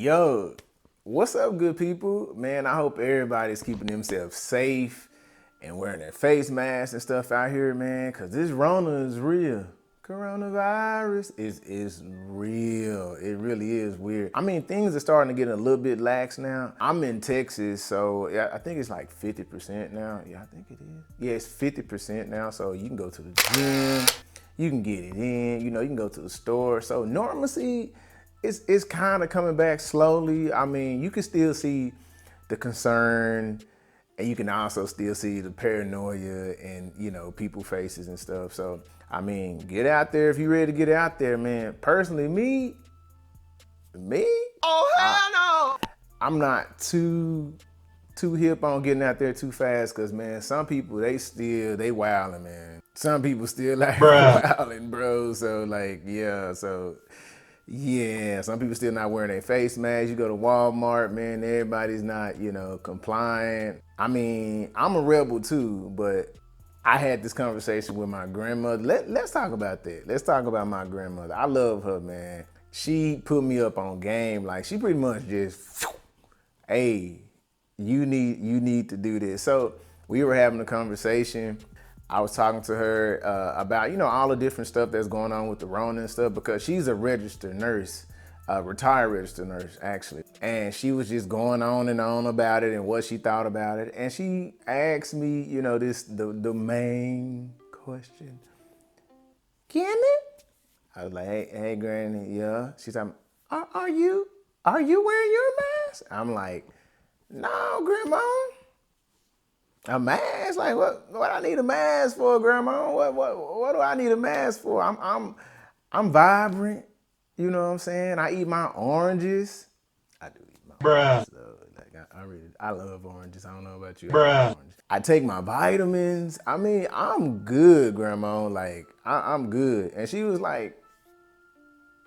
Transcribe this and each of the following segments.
Yo, what's up, good people? Man, I hope everybody's keeping themselves safe and wearing their face masks and stuff out here, man, because this Rona is real. Coronavirus is real. It really is weird. I mean, things are starting to get a little bit lax now. I'm in Texas, so yeah, I think it's like 50% now. Yeah, I think it is. Yeah, it's 50% now, so you can go to the gym, you can get it in, you can go to the store. So normalcy, it's kind of coming back slowly. I mean, you can still see the concern, and you can also still see the paranoia and, people faces and stuff. So, I mean, get out there if you're ready to get out there, man. Personally, me? Oh, hell no! I'm not too hip on getting out there too fast, because, man, some people, they wildin', man. Some people still like wildin', bro. So, some people still not wearing their face masks. You go to Walmart, man, everybody's not, compliant. I mean, I'm a rebel too, but I had this conversation with my grandmother. Let's talk about that. Let's talk about my grandmother. I love her, man. She put me up on game. Like, she pretty much just, hey, you need to do this. So we were having a conversation. I was talking to her about, all the different stuff that's going on with the Rona and stuff, because she's a registered nurse, retired registered nurse, actually. And she was just going on and on about it and what she thought about it. And she asked me, the main question. Can it? I was like, hey, Granny, yeah. She's like, are you wearing your mask? I'm like, no, Grandma. A mask? Like, what I need a mask for, Grandma? What do I need a mask for? I'm vibrant. You know what I'm saying? I eat my oranges. I do eat my oranges. So, I love oranges. I don't know about you. I take my vitamins. I mean, I'm good, Grandma. Like, I'm good. And she was like,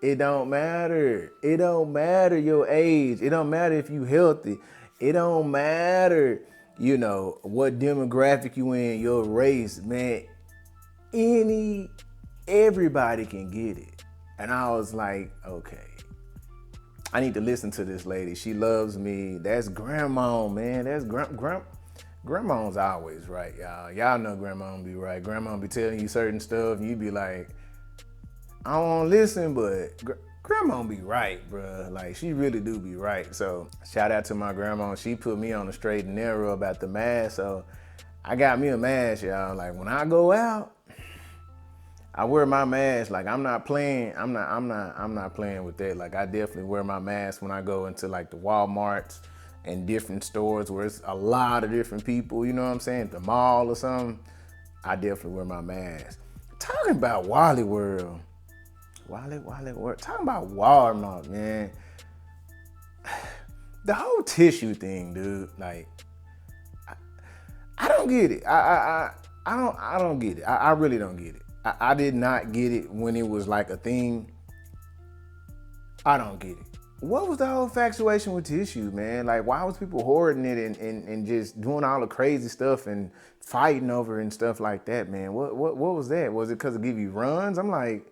it don't matter. It don't matter your age. It don't matter if you healthy. It don't matter, what demographic you in, your race, man. Everybody can get it. And I was like, okay, I need to listen to this lady. She loves me. That's Grandma, man. That's Grandma's always right, y'all. Y'all know Grandma be right. Grandma be telling you certain stuff, and you be like, I don't want to listen, but Grandma be right, bruh. Like, she really do be right. So shout out to my grandma. She put me on the straight and narrow about the mask. So I got me a mask, y'all. Like, when I go out, I wear my mask. Like, I'm not playing. I'm not playing with that. Like, I definitely wear my mask when I go into like the Walmarts and different stores where it's a lot of different people. You know what I'm saying? The mall or something. I definitely wear my mask. Talking about Wally World. Talking about Walmart, man. The whole tissue thing, dude. Like, I don't get it. I don't get it. I really don't get it. I did not get it when it was like a thing. I don't get it. What was the whole infatuation with tissue, man? Like, why was people hoarding it and just doing all the crazy stuff and fighting over it and stuff like that, man? What was that? Was it because it give you runs? I'm like,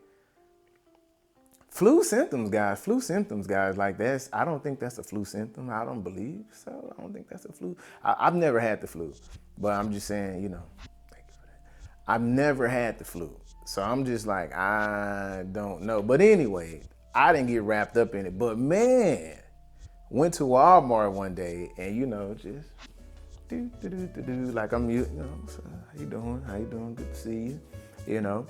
flu symptoms, guys. Like, I don't think that's a flu symptom. I don't believe so. I don't think that's a flu. I've never had the flu, but I'm just saying, thank you for that. I've never had the flu. So I'm just like, I don't know. But anyway, I didn't get wrapped up in it. But man, went to Walmart one day and, just do. Like, I'm, so how you doing? Good to see you,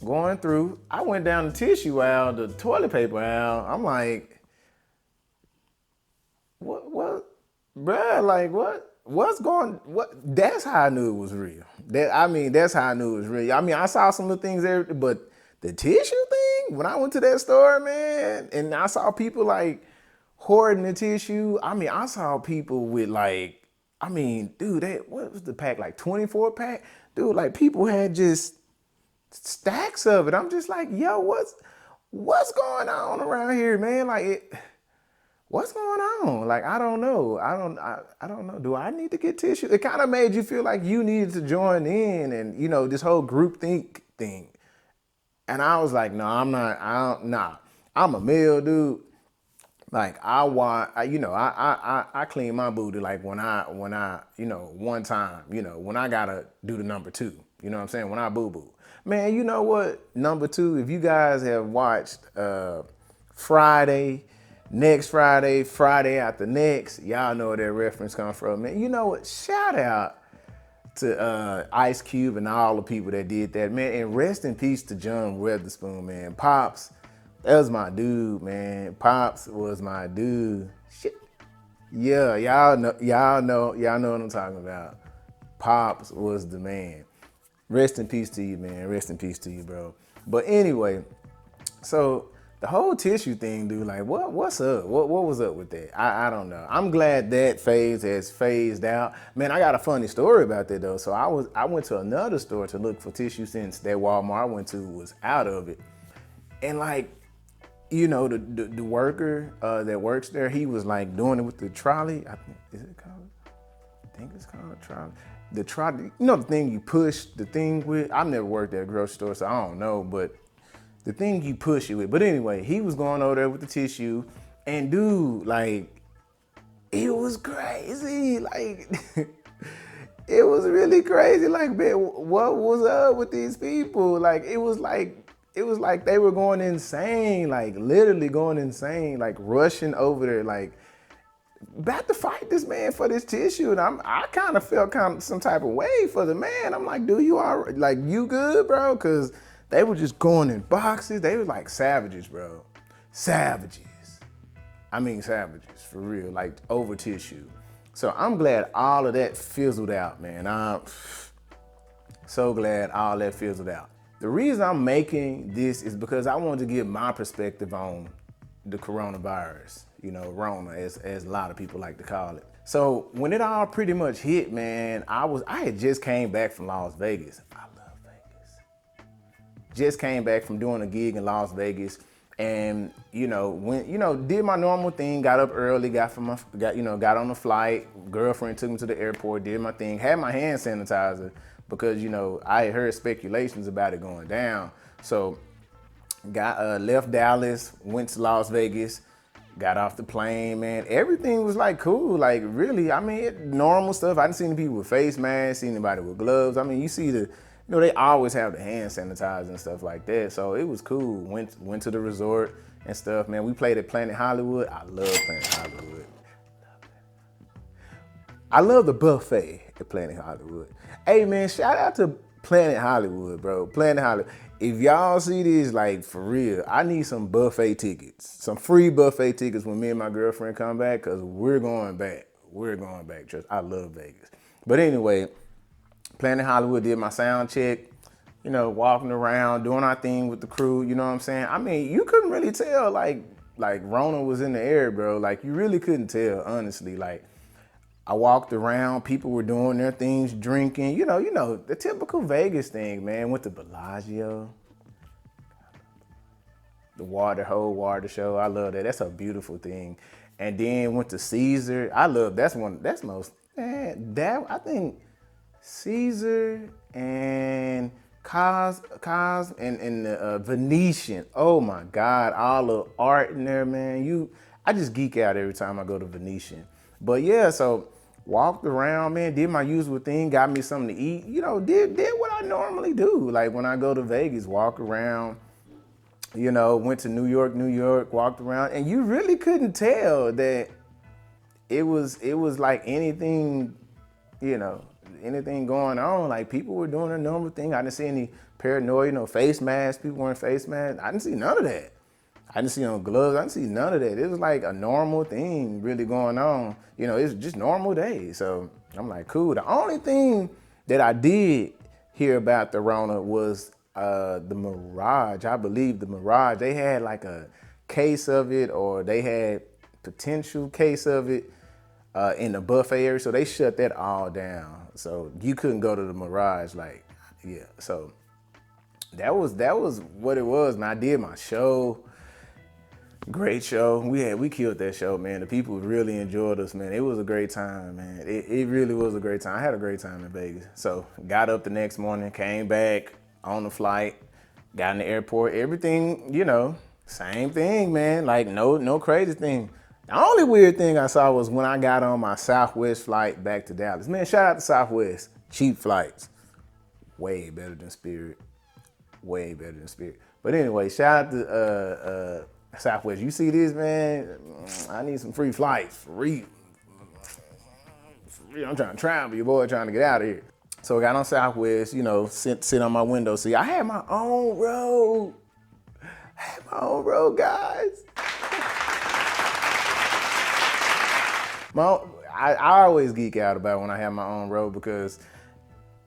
Going through, I went down the tissue aisle, the toilet paper aisle. I'm like, what, bruh, like, what's going, that's how I knew it was real. That's how I knew it was real. I mean, I saw some little things there, but the tissue thing, when I went to that store, man, and I saw people like hoarding the tissue. I mean, I saw people with like, dude, what was the pack, like 24 pack? Dude, like, people had just stacks of it. I'm just like, yo, what's going on around here, man? Like, what's going on? Like, I don't know. I don't know. Do I need to get tissue? It kind of made you feel like you needed to join in and, this whole group think thing. And I was like, no, I'm not. Nah, I'm a male dude. Like I want, I clean my booty like when I one time, when I gotta do the number two. You know what I'm saying? When I boo boo, man. You know what? Number two. If you guys have watched Friday, next Friday, Friday after next, y'all know where that reference comes from, man. You know what? Shout out to Ice Cube and all the people that did that, man. And rest in peace to John Weatherspoon, man. Pops, that was my dude, man. Pops was my dude. Shit. Yeah, y'all know what I'm talking about. Pops was the man. Rest in peace to you, man. Rest in peace to you, bro. But anyway, so the whole tissue thing, dude, like what's up? What was up with that? I don't know. I'm glad that phase has phased out. Man, I got a funny story about that though. So I went to another store to look for tissue since that Walmart I went to was out of it. And like, the worker that works there, he was like doing it with the trolley. I think it's called a trolley. The trolley, the thing you push the thing with. I've never worked at a grocery store, so I don't know, but the thing you push it with. But anyway, he was going over there with the tissue, and dude, like, it was crazy. Like, it was really crazy. Like, man, what was up with these people? Like, it was like they were going insane, like literally going insane, like rushing over there, like about to fight this man for this tissue. And I kind of felt some type of way for the man. I'm like, dude, you all right? Like, you good, bro? Because they were just going in boxes. They were like savages, bro. Savages. I mean, savages, for real, like over tissue. So I'm glad all of that fizzled out, man. I'm so glad all that fizzled out. The reason I'm making this is because I wanted to give my perspective on the coronavirus, Rona, as a lot of people like to call it. So when it all pretty much hit, man, I had just came back from Las Vegas. I love Vegas. Just came back from doing a gig in Las Vegas, and did my normal thing. Got up early, got on the flight. Girlfriend took me to the airport, did my thing, had my hand sanitizer because I had heard speculations about it going down. So got left Dallas, went to Las Vegas. Got off the plane, man. Everything was like cool, like really. I mean, normal stuff. I didn't see any people with face masks, see anybody with gloves. I mean, you see they always have the hand sanitizer and stuff like that. So it was cool. Went to the resort and stuff, man. We played at Planet Hollywood. I love Planet Hollywood. I love the buffet at Planet Hollywood. Hey, man, shout out to Planet Hollywood, bro. Planet Hollywood. If y'all see this, like, for real, I need some buffet tickets. Some free buffet tickets when me and my girlfriend come back, because we're going back. We're going back, trust. I love Vegas. But anyway, Planet Hollywood, did my sound check, walking around, doing our thing with the crew, you know what I'm saying? I mean, you couldn't really tell, like Rona was in the air, bro. Like, you really couldn't tell, honestly. Like, I walked around, people were doing their things, drinking, the typical Vegas thing, man. Went to Bellagio, the whole water show. I love that. That's a beautiful thing. And then went to Caesar. I think Caesar and Cos and the Venetian. Oh my God, all the art in there, man. I just geek out every time I go to Venetian. But yeah, so walked around, man, did my usual thing, got me something to eat, did what I normally do. Like when I go to Vegas, walk around, went to New York, walked around, and you really couldn't tell that it was like anything, anything going on. Like people were doing a normal thing. I didn't see any paranoia, face masks, people wearing face masks. I didn't see none of that. I didn't see no gloves. I didn't see none of that. It was like a normal thing really going on. It's just normal day. So I'm like, cool. The only thing that I did hear about the Rona was the Mirage. I believe the Mirage, they had like a case of it, or they had potential case of it in the buffet area. So they shut that all down. So you couldn't go to the Mirage. Like, yeah. So that was what it was, man. I did my show. Great show. We killed that show, man. The people really enjoyed us, man. It was a great time, man. It really was a great time. I had a great time in Vegas. So got up the next morning, came back on the flight, got in the airport. Everything, same thing, man. Like no crazy thing. The only weird thing I saw was when I got on my Southwest flight back to Dallas. Man, shout out to Southwest. Cheap flights. Way better than Spirit. Way better than Spirit. But anyway, shout out to Southwest. You see this, man? I need some free flights. For real. I'm trying to travel, your boy trying to get out of here. So I got on Southwest, you know, sit on my window seat. I had my own row. I had my own row, guys. I always geek out about when I have my own row because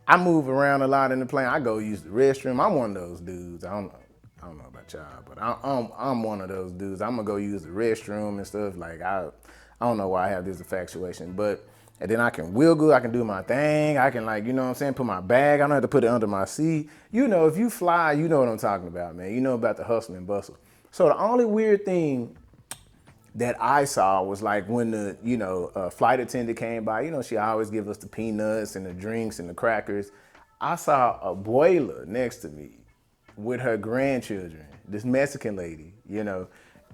I move around a lot in the plane. I go use the restroom. I'm one of those dudes. I don't know about y'all, but I'm one of those dudes. I'm gonna go use the restroom and stuff. Like I don't know why I have this infatuation, but and then I can wiggle. I can do my thing. I can, like, you know what I'm saying, put my bag. I don't have to put it under my seat. You know, if you fly, you know what I'm talking about, man. You know about the hustle and bustle. So the only weird thing that I saw was like when the flight attendant came by. You know, she always give us the peanuts and the drinks and the crackers. I saw a abuela next to me with her grandchildren, this Mexican lady, you know.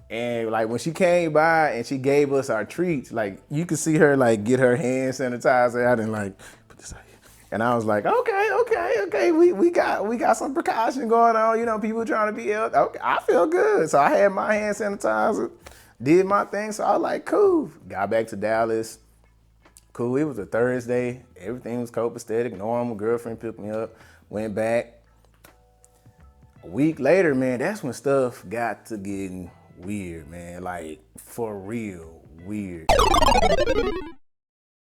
And like when she came by and she gave us our treats, like you could see her like get her hand sanitizer out and like put this out here. And I was like, okay, we got some precaution going on, you know, people trying to be healthy. Okay, I feel good. So I had my hand sanitizer, did my thing. So I was like, cool. Got back to Dallas. Cool. It was a Thursday. Everything was copacetic, normal. Girlfriend picked me up, went back. A week later, man, that's when stuff got to getting weird, man. Like, for real weird.